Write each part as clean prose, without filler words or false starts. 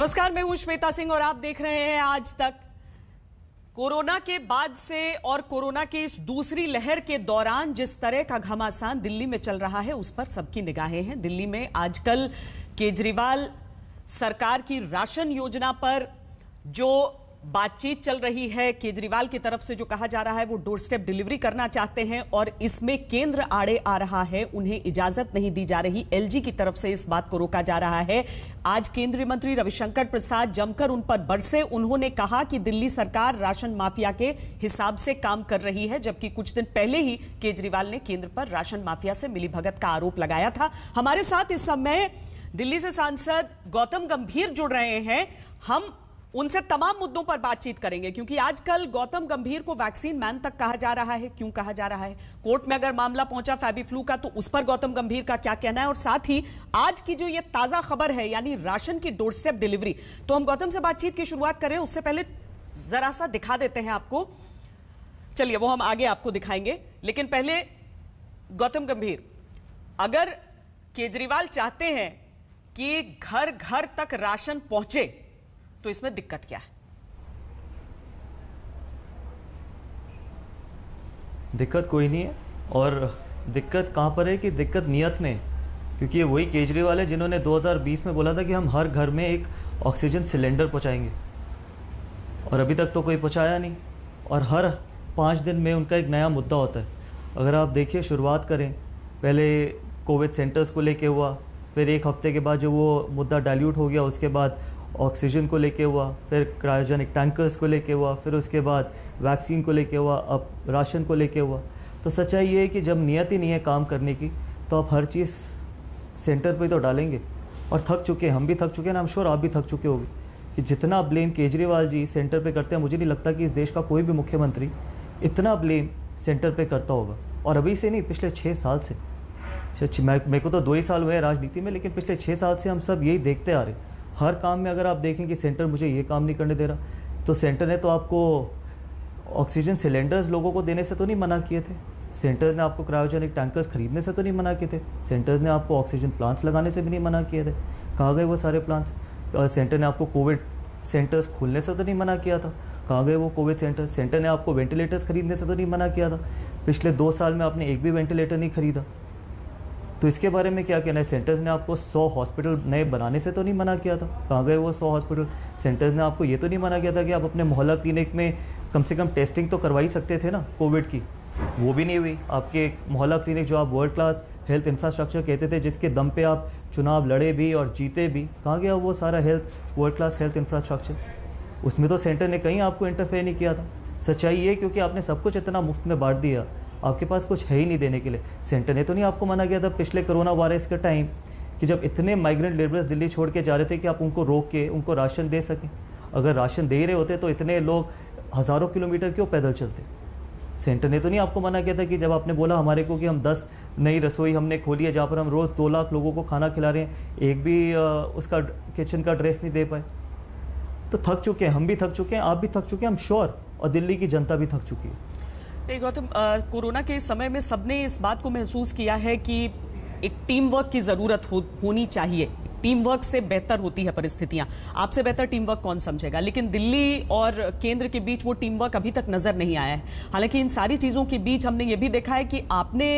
नमस्कार, मैं हूं श्वेता सिंह और आप देख रहे हैं आज तक। कोरोना के बाद से और कोरोना की इस दूसरी लहर के दौरान जिस तरह का घमासान दिल्ली में चल रहा है उस पर सबकी निगाहें हैं। दिल्ली में आजकल केजरीवाल सरकार की राशन योजना पर जो बातचीत चल रही है, केजरीवाल की तरफ से जो कहा जा रहा है वो डोर स्टेप डिलीवरी करना चाहते हैं और इसमें केंद्र आड़े आ रहा है, उन्हें इजाजत नहीं दी जा रही। एलजी की तरफ से इस बात को रोका जा रहा है। आज केंद्रीय मंत्री रविशंकर प्रसाद जमकर उन पर बरसे। उन्होंने कहा कि दिल्ली सरकार राशन माफिया के हिसाब से काम कर रही है, जबकि कुछ दिन पहले ही केजरीवाल ने केंद्र पर राशन माफिया से मिलीभगत का आरोप लगाया था। हमारे साथ इस समय दिल्ली से सांसद गौतम गंभीर जुड़ रहे हैं। हम उनसे तमाम मुद्दों पर बातचीत करेंगे, क्योंकि आजकल गौतम गंभीर को वैक्सीन मैन तक कहा जा रहा है। क्यों कहा जा रहा है? कोर्ट में अगर मामला पहुंचा फैबीफ्लू का तो उस पर गौतम गंभीर का क्या कहना है? और साथ ही आज की जो ये ताजा खबर है, यानी राशन की डोर स्टेप डिलीवरी, तो हम गौतम से बातचीत की शुरुआत करें उससे पहले जरा सा दिखा देते हैं आपको। चलिए, वो हम आगे आपको दिखाएंगे, लेकिन पहले गौतम गंभीर, अगर केजरीवाल चाहते हैं कि घर घर तक राशन पहुंचे तो इसमें दिक्कत क्या है? दिक्कत कोई नहीं है। और दिक्कत कहाँ पर है कि दिक्कत नियत में है। क्योंकि ये वही केजरीवाल है जिन्होंने 2020 में बोला था कि हम हर घर में एक ऑक्सीजन सिलेंडर पहुंचाएंगे, और अभी तक तो कोई पहुंचाया नहीं। और हर 5 दिन में उनका एक नया मुद्दा होता है। अगर आप देखिए, शुरुआत करें, पहले कोविड सेंटर्स को लेके हुआ, फिर एक हफ्ते के बाद जो वो मुद्दा डाइल्यूट हो गया, उसके बाद ऑक्सीजन को लेके हुआ, फिर क्रायोजेनिक टैंकर्स को लेके हुआ, फिर उसके बाद वैक्सीन को लेके हुआ, अब राशन को लेके हुआ। तो सच्चाई ये है कि जब नियत ही नहीं है काम करने की, तो आप हर चीज़ सेंटर पे तो डालेंगे। और थक चुके हैं, हम भी थक चुके हैं ना, हम श्योर आप भी थक चुके होंगे कि जितना ब्लेम केजरीवाल जी सेंटर पे करते हैं, मुझे नहीं लगता कि इस देश का कोई भी मुख्यमंत्री इतना ब्लेम सेंटर पे करता होगा। और अभी से नहीं, पिछले 6 साल से, मेरे को तो 2 ही साल हुए हैं राजनीति में, लेकिन पिछले 6 साल से हम सब यही देखते आ रहे हैं। हर काम में अगर आप देखें कि सेंटर मुझे ये काम नहीं करने दे रहा, तो सेंटर ने तो आपको ऑक्सीजन सिलेंडर्स लोगों को देने से तो नहीं मना किए थे, सेंटर ने आपको क्रायोजेनिक टैंकर्स खरीदने से तो नहीं मना किए थे, सेंटर ने आपको ऑक्सीजन प्लांट्स लगाने से भी नहीं मना किए थे। कहाँ गए वो सारे प्लांट्स? सेंटर ने आपको कोविड सेंटर्स खोलने से तो नहीं मना किया था, कहाँ गए वो कोविड सेंटर? सेंटर ने आपको वेंटिलेटर्स खरीदने से तो नहीं मना किया था, पिछले 2 साल में आपने एक भी वेंटिलेटर नहीं खरीदा। तो इसके बारे में क्या कहना है? सेंटर्स ने आपको 100 हॉस्पिटल नए बनाने से तो नहीं मना किया था, कहाँ गए वो 100 हॉस्पिटल? सेंटर्स ने आपको ये तो नहीं मना किया था कि आप अपने मोहल्ला क्लिनिक में कम से कम टेस्टिंग तो करवा ही सकते थे ना कोविड की, वो भी नहीं हुई। आपके मोहल्ला क्लिनिक जो आप वर्ल्ड क्लास हेल्थ इंफ्रास्ट्रक्चर कहते थे, जिसके दम पे आप चुनाव लड़े भी और जीते भी, कहाँ गया वो सारा वर्ल्ड क्लास हेल्थ इंफ्रास्ट्रक्चर? उसमें तो सेंटर ने कहीं आपको इंटरफेयर नहीं किया था। सच्चाई ये, क्योंकि आपने सब कुछ इतना मुफ्त में बांट दिया, आपके पास कुछ है ही नहीं देने के लिए। सेंटर ने तो नहीं आपको मना किया था पिछले कोरोना वायरस के टाइम कि जब इतने माइग्रेंट लेबरर्स दिल्ली छोड़ के जा रहे थे कि आप उनको रोक के उनको राशन दे सकें। अगर राशन दे रहे होते तो इतने लोग हज़ारों किलोमीटर क्यों पैदल चलते? सेंटर ने तो नहीं आपको मना किया था कि जब आपने बोला हमारे को कि हम 10 नई रसोई हमने खोली है जहाँ पर हम रोज़ 2 लाख लोगों को खाना खिला रहे हैं, एक भी उसका किचन का ड्रेस नहीं दे पाए। तो थक चुके हैं, हम भी थक चुके हैं, आप भी थक चुके हैं, हम श्योर, और दिल्ली की जनता भी थक चुकी है। गौतम, कोरोना के समय में सबने इस बात को महसूस किया है कि एक टीम वर्क की जरूरत होनी चाहिए। टीम वर्क से बेहतर होती है परिस्थितियां। आपसे बेहतर टीम वर्क कौन समझेगा? लेकिन दिल्ली और केंद्र के बीच वो टीम वर्क अभी तक नजर नहीं आया है। हालांकि इन सारी चीजों के बीच हमने ये भी देखा है कि आपने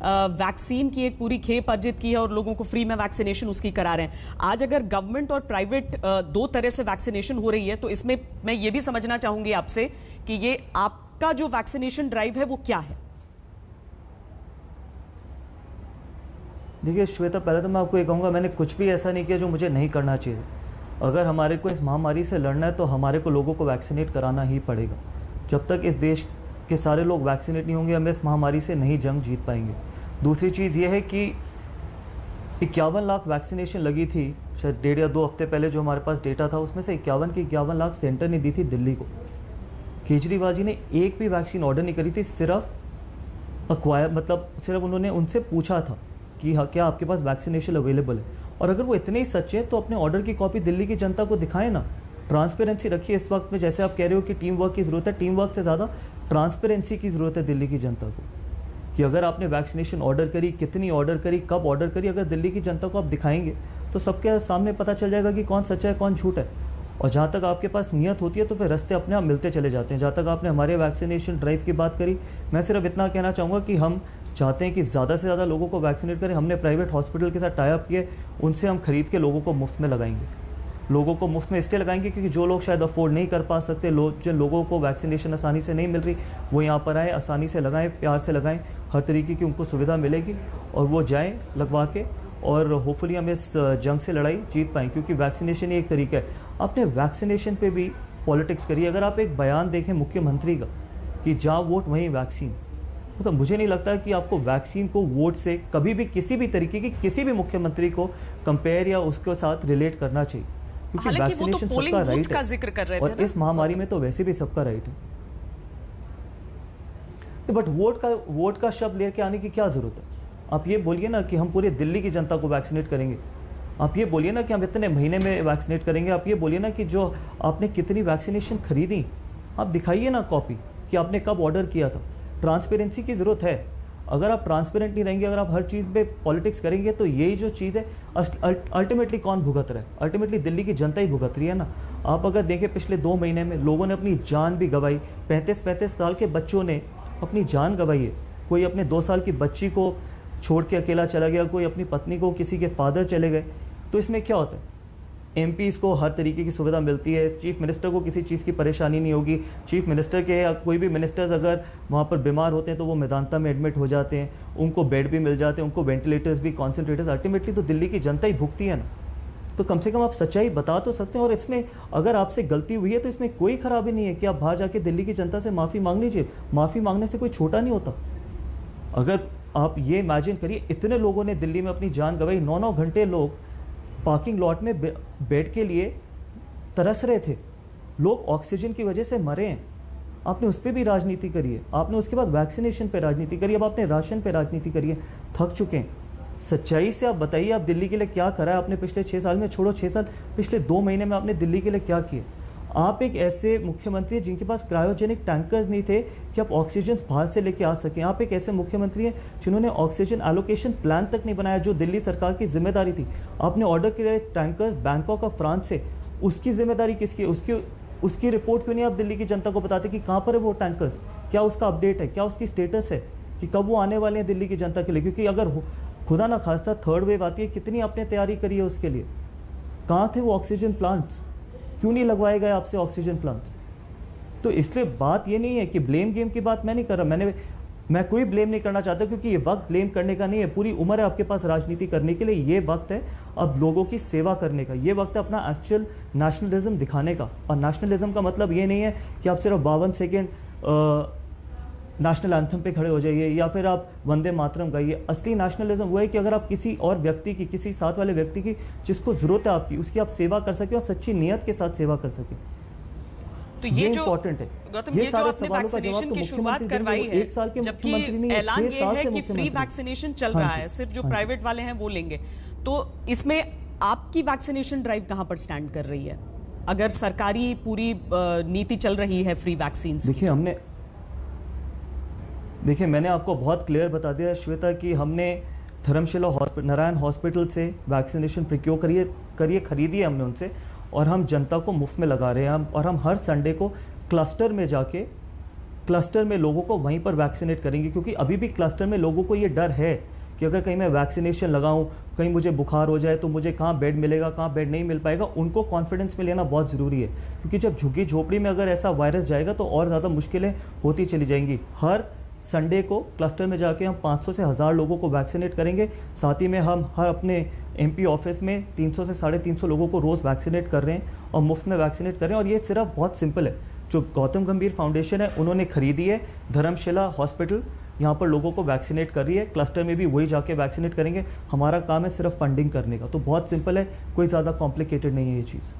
वैक्सीन की एक पूरी खेप अर्जित की है और लोगों को फ्री में वैक्सीनेशन उसकी करा रहे हैं। आज अगर गवर्नमेंट और प्राइवेट 2 तरह से वैक्सीनेशन हो रही है, तो इसमें मैं ये भी समझना चाहूंगी आपसे कि ये आपका जो वैक्सीनेशन ड्राइव है वो क्या है? देखिए श्वेता, पहले तो मैं आपको ये कहूँगा, मैंने कुछ भी ऐसा नहीं किया जो मुझे नहीं करना चाहिए। अगर हमारे को इस महामारी से लड़ना है तो हमारे को लोगों को वैक्सीनेट कराना ही पड़ेगा। जब तक इस देश के सारे लोग वैक्सीनेट नहीं होंगे, हम इस महामारी से नहीं जंग जीत पाएंगे। दूसरी चीज़ ये है कि 51 लाख वैक्सीनेशन लगी थी शायद 1.5 या 2 हफ्ते पहले, जो हमारे पास डेटा था, उसमें से 51 की 51 लाख सेंटर ने दी थी दिल्ली को। केजरीवाल जी ने एक भी वैक्सीन ऑर्डर नहीं करी थी, सिर्फ अक्वायर, मतलब सिर्फ उन्होंने उनसे पूछा था कि हाँ क्या आपके पास वैक्सीनेशन अवेलेबल है। और अगर वो इतने ही सच्चे हैं तो अपने ऑर्डर की कॉपी दिल्ली की जनता को दिखाएं ना, ट्रांसपेरेंसी रखिए। इस वक्त में जैसे आप कह रहे हो कि टीम वर्क की ज़रूरत है, टीम वर्क से ज़्यादा ट्रांसपेरेंसी की ज़रूरत है दिल्ली की जनता को, कि अगर आपने वैक्सीनेशन ऑर्डर करी, कितनी ऑर्डर करी, कब ऑर्डर करी, अगर दिल्ली की जनता को आप दिखाएंगे तो सबके सामने पता चल जाएगा कि कौन सच्चा है कौन झूठ है। और जहाँ तक आपके पास नियत होती है तो फिर रास्ते अपने आप मिलते चले जाते हैं। जहाँ तक आपने हमारे वैक्सीनेशन ड्राइव की बात करी, मैं सिर्फ इतना कहना चाहूँगा कि हम चाहते हैं कि ज़्यादा से ज़्यादा लोगों को वैक्सीनेट करें। हमने प्राइवेट हॉस्पिटल के साथ टाई अप किए, उनसे हम खरीद के लोगों को मुफ्त में लगाएंगे। लोगों को मुफ्त में इसलिए लगाएंगे क्योंकि जो लोग शायद अफोर्ड नहीं कर पा सकते, जिन लोगों को वैक्सीनेशन आसानी से नहीं मिल रही, वो यहाँ पर आए, आसानी से लगाएं, प्यार से लगाएं, हर तरीके की उनको सुविधा मिलेगी और वो जाएं लगवा के, और होपफुली हम इस जंग से लड़ाई जीत पाएँ। क्योंकि वैक्सीनेशन ही एक तरीका है। आपने वैक्सीनेशन पे भी पॉलिटिक्स करी। अगर आप एक बयान देखें मुख्यमंत्री का कि जहाँ वोट वहीं वैक्सीन, तो मुझे नहीं लगता कि आपको वैक्सीन को वोट से कभी भी किसी भी तरीके की किसी भी मुख्यमंत्री को कंपेयर या उसके साथ रिलेट करना चाहिए, क्योंकि वैक्सीनेशन सबका राइट है जिक्र कर रहे थे और इस महामारी में तो वैसे भी सबका राइट है। बट वोट का शब्द लेके आने की क्या जरूरत है? आप ये बोलिए ना कि हम पूरे दिल्ली की जनता को वैक्सीनेट करेंगे, आप ये बोलिए ना कि हम इतने महीने में वैक्सीनेट करेंगे, आप ये बोलिए ना कि जो आपने कितनी वैक्सीनेशन खरीदी, आप दिखाइए ना कॉपी कि आपने कब ऑर्डर किया था। ट्रांसपेरेंसी की ज़रूरत है। अगर आप ट्रांसपेरेंट नहीं रहेंगे, अगर आप हर चीज़ पे पॉलिटिक्स करेंगे, तो यही जो चीज़ है अल्टीमेटली कौन भुगत रहा है? अल्टीमेटली दिल्ली की जनता ही भुगत रही है ना। आप अगर देखें पिछले 2 महीने में लोगों ने अपनी जान भी गंवाई। 35-35 साल के बच्चों ने अपनी जान गंवाई है। कोई अपने 2 साल की बच्ची को छोड़ के अकेला चला गया, कोई अपनी पत्नी को, किसी के फादर चले गए। तो इसमें क्या होता है? एमपीज़ को हर तरीके की सुविधा मिलती है, चीफ मिनिस्टर को किसी चीज़ की परेशानी नहीं होगी। चीफ मिनिस्टर के या कोई भी मिनिस्टर्स अगर वहाँ पर बीमार होते हैं तो वो मेदांता में एडमिट हो जाते हैं, उनको बेड भी मिल जाते हैं, उनको वेंटिलेटर्स भी, कॉन्सेंट्रेटर्स। अल्टीमेटली तो दिल्ली की जनता ही भुगती है ना। तो कम से कम आप सच्चाई बता तो सकते हैं। और इसमें अगर आपसे गलती हुई है तो इसमें कोई खराबी नहीं है कि आप बाहर जाके दिल्ली की जनता से माफ़ी मांग लीजिए। माफ़ी मांगने से कोई छोटा नहीं होता। अगर आप ये इमेजिन करिए, इतने लोगों ने दिल्ली में अपनी जान गंवाई, 9-9 घंटे लोग पार्किंग लॉट में बेड के लिए तरस रहे थे, लोग ऑक्सीजन की वजह से मरे हैं। आपने उस पर भी राजनीति करी है, आपने उसके बाद वैक्सीनेशन पे राजनीति करी, अब आपने राशन पे राजनीति करी है। थक चुके हैं। सच्चाई से आप बताइए, आप दिल्ली के लिए क्या करा है आपने पिछले 6 साल में? छोड़ो 6 साल, पिछले 2 महीने में आपने दिल्ली के लिए क्या किया? आप एक ऐसे मुख्यमंत्री हैं जिनके पास क्रायोजेनिक टैंकर्स नहीं थे कि आप ऑक्सीजन बाहर से लेके आ सकें। आप एक ऐसे मुख्यमंत्री हैं जिन्होंने ऑक्सीजन एलोकेशन प्लान तक नहीं बनाया, जो दिल्ली सरकार की जिम्मेदारी थी। आपने ऑर्डर किए टैंकर्स बैंकॉक और फ्रांस से, उसकी जिम्मेदारी किसकी? उसकी रिपोर्ट क्यों नहीं आप दिल्ली की जनता को बताते कि कहाँ पर है वो टैंकर्स? क्या उसका अपडेट है? क्या उसकी स्टेटस है कि कब वो आने वाले हैं दिल्ली की जनता के लिए? क्योंकि अगर खुदा ना खास्ता 3rd वेव आती है, कितनी आपने तैयारी करी है उसके लिए? कहाँ थे वो ऑक्सीजन प्लांट्स? क्यों नहीं लगवाए गए आपसे ऑक्सीजन प्लांट्स? तो इसलिए बात ये नहीं है कि ब्लेम गेम की बात मैं नहीं कर रहा। मैं कोई ब्लेम नहीं करना चाहता, क्योंकि ये वक्त ब्लेम करने का नहीं है। पूरी उम्र है आपके पास राजनीति करने के लिए। ये वक्त है अब लोगों की सेवा करने का। ये वक्त है अपना एक्चुअल नेशनलिज्म दिखाने का। और नेशनलिज्म का मतलब ये नहीं है कि आप सिर्फ 52 सेकेंड नेशनल एंथम पे खड़े हो जाइए या फिर आप वंदे मातरम गाइए। असली नेशनलिज्म वो है कि अगर आप किसी और व्यक्ति की, किसी साथ वाले व्यक्ति की जिसको जरूरत है आपकी, उसकी आप सेवा कर सके और सच्ची नियत के साथ सेवा कर सके। तो ये जो इंपॉर्टेंट है। गौतम, ये जो आपने वैक्सीनेशन की शुरुआत करवाई है, जबकि ऐलान ये है कि फ्री वैक्सीनेशन चल रहा है, सिर्फ जो प्राइवेट वाले हैं वो लेंगे, तो इसमें आपकी वैक्सीनेशन ड्राइव कहां पर स्टैंड कर रही है अगर सरकारी पूरी नीति चल रही है फ्री वैक्सीन? देखिए मैंने आपको बहुत क्लियर बता दिया श्वेता कि हमने धर्मशिला नारायण हॉस्पिटल से वैक्सीनेशन प्रिक्योर करिए खरीदी है हमने उनसे, और हम जनता को मुफ्त में लगा रहे हैं। और हम हर संडे को क्लस्टर में जाके क्लस्टर में लोगों को वहीं पर वैक्सीनेट करेंगे, क्योंकि अभी भी क्लस्टर में लोगों को ये डर है कि अगर कहीं मैं वैक्सीनेशन लगाऊं, कहीं मुझे बुखार हो जाए तो मुझे कहाँ बेड मिलेगा, कहाँ बेड नहीं मिल पाएगा। उनको कॉन्फिडेंस में लेना बहुत ज़रूरी है, क्योंकि जब झुग्गी झोपड़ी में अगर ऐसा वायरस जाएगा तो और ज़्यादा मुश्किलें होती चली जाएंगी। हर संडे को क्लस्टर में जाके हम 500 से 1000 लोगों को वैक्सीनेट करेंगे। साथ ही में हम हर अपने एमपी ऑफिस में 300 से 350 लोगों को रोज़ वैक्सीनेट कर रहे हैं और मुफ्त में वैक्सीनेट कर रहे हैं। और ये सिर्फ बहुत सिंपल है, जो गौतम गंभीर फाउंडेशन है उन्होंने खरीदी है। धर्मशिला हॉस्पिटल यहाँ पर लोगों को वैक्सीनेट कर रही है, क्लस्टर में भी वही जाके वैक्सीनेट करेंगे। हमारा काम है सिर्फ फंडिंग करने का। तो बहुत सिंपल है, कोई ज़्यादा कॉम्प्लिकेटेड नहीं है ये चीज़।